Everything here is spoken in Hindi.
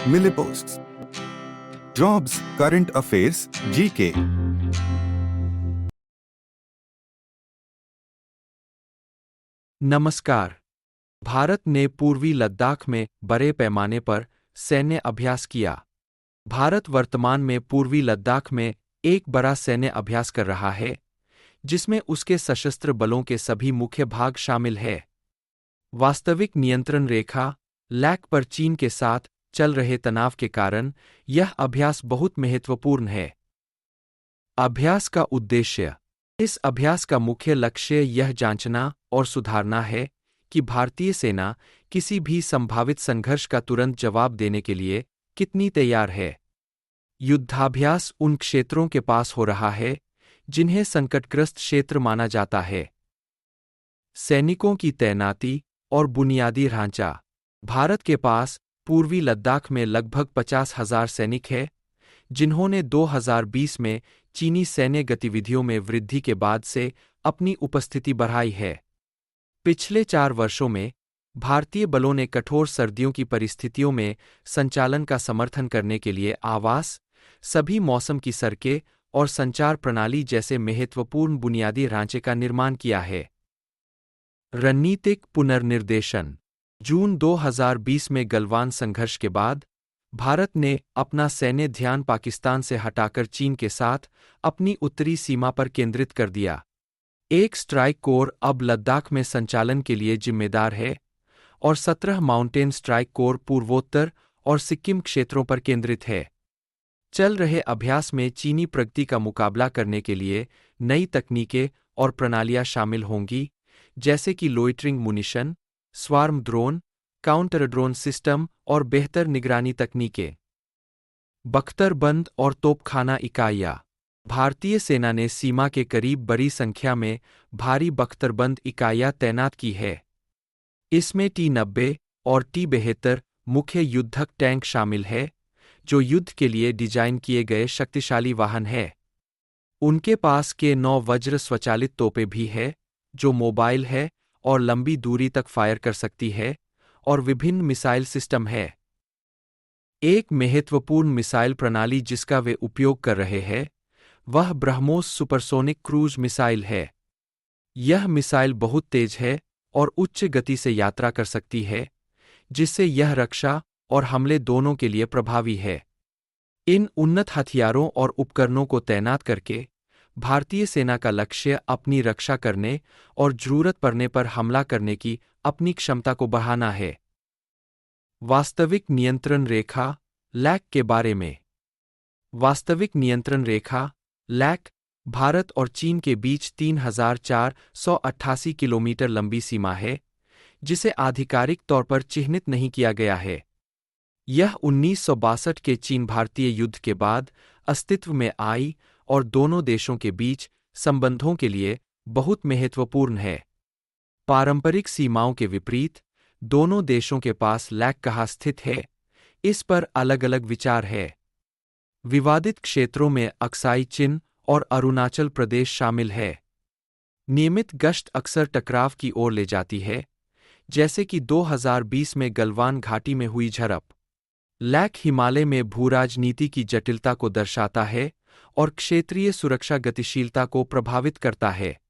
मिले posts, jobs, current affairs, GK. नमस्कार। भारत ने पूर्वी लद्दाख में बड़े पैमाने पर सैन्य अभ्यास किया। भारत वर्तमान में पूर्वी लद्दाख में एक बड़ा सैन्य अभ्यास कर रहा है, जिसमें उसके सशस्त्र बलों के सभी मुख्य भाग शामिल हैं। वास्तविक नियंत्रण रेखा लैक पर चीन के साथ चल रहे तनाव के कारण यह अभ्यास बहुत महत्वपूर्ण है। अभ्यास का उद्देश्य। इस अभ्यास का मुख्य लक्ष्य यह जांचना और सुधारना है कि भारतीय सेना किसी भी संभावित संघर्ष का तुरंत जवाब देने के लिए कितनी तैयार है। युद्धाभ्यास उन क्षेत्रों के पास हो रहा है जिन्हें संकटग्रस्त क्षेत्र माना जाता है। सैनिकों की तैनाती और बुनियादी ढांचा। भारत के पास पूर्वी लद्दाख में लगभग 50,000 सैनिक हैं, जिन्होंने 2020 में चीनी सैन्य गतिविधियों में वृद्धि के बाद से अपनी उपस्थिति बढ़ाई है। पिछले 4 वर्षों में भारतीय बलों ने कठोर सर्दियों की परिस्थितियों में संचालन का समर्थन करने के लिए आवास, सभी मौसम की सड़कें और संचार प्रणाली जैसे महत्वपूर्ण बुनियादी ढांचे का निर्माण किया है। रणनीतिक पुनर्निर्देशन। जून 2020 में गलवान संघर्ष के बाद भारत ने अपना सैन्य ध्यान पाकिस्तान से हटाकर चीन के साथ अपनी उत्तरी सीमा पर केंद्रित कर दिया। एक स्ट्राइक कोर अब लद्दाख में संचालन के लिए जिम्मेदार है और 17 माउंटेन स्ट्राइक कोर पूर्वोत्तर और सिक्किम क्षेत्रों पर केंद्रित है। चल रहे अभ्यास में चीनी प्रगति का मुकाबला करने के लिए नई तकनीकें और प्रणालियां शामिल होंगी, जैसे कि loitering munition, swarm drone, counter drone system और बेहतर निगरानी तकनीकें। बख्तरबंद और तोपखाना इकाइयाँ। भारतीय सेना ने सीमा के करीब बड़ी संख्या में भारी बख्तरबंद इकाइयाँ तैनात की है। इसमें T-90 और T-72 मुख्य युद्धक टैंक शामिल है, जो युद्ध के लिए डिजाइन किए गए शक्तिशाली वाहन हैं। उनके पास K9 वज्र स्वचालित तोपें भी हैं, जो मोबाइल है और लंबी दूरी तक फायर कर सकती है, और विभिन्न मिसाइल सिस्टम है। एक महत्वपूर्ण मिसाइल प्रणाली जिसका वे उपयोग कर रहे हैं, वह ब्रह्मोस सुपरसोनिक क्रूज मिसाइल है। यह मिसाइल बहुत तेज है और उच्च गति से यात्रा कर सकती है, जिससे यह रक्षा और हमले दोनों के लिए प्रभावी है। इन उन्नत हथियारों और उपकरणों को तैनात करके भारतीय सेना का लक्ष्य अपनी रक्षा करने और जरूरत पड़ने पर हमला करने की अपनी क्षमता को बढ़ाना है। वास्तविक नियंत्रण रेखा लैक के बारे में। वास्तविक नियंत्रण रेखा लैक भारत और चीन के बीच 3,488 किलोमीटर लंबी सीमा है, जिसे आधिकारिक तौर पर चिह्नित नहीं किया गया है। यह 1962 के चीन भारतीय युद्ध के बाद अस्तित्व में आई और दोनों देशों के बीच संबंधों के लिए बहुत महत्वपूर्ण है। पारंपरिक सीमाओं के विपरीत, दोनों देशों के पास लैक कहाँ स्थित है, इस पर अलग-अलग विचार है। विवादित क्षेत्रों में अक्साई चिन और अरुणाचल प्रदेश शामिल है। नियमित गश्त अक्सर टकराव की ओर ले जाती है, जैसे कि 2020 में गलवान घाटी में हुई झड़प। लैक हिमालय में भूराजनीति की जटिलता को दर्शाता है और क्षेत्रीय सुरक्षा गतिशीलता को प्रभावित करता है।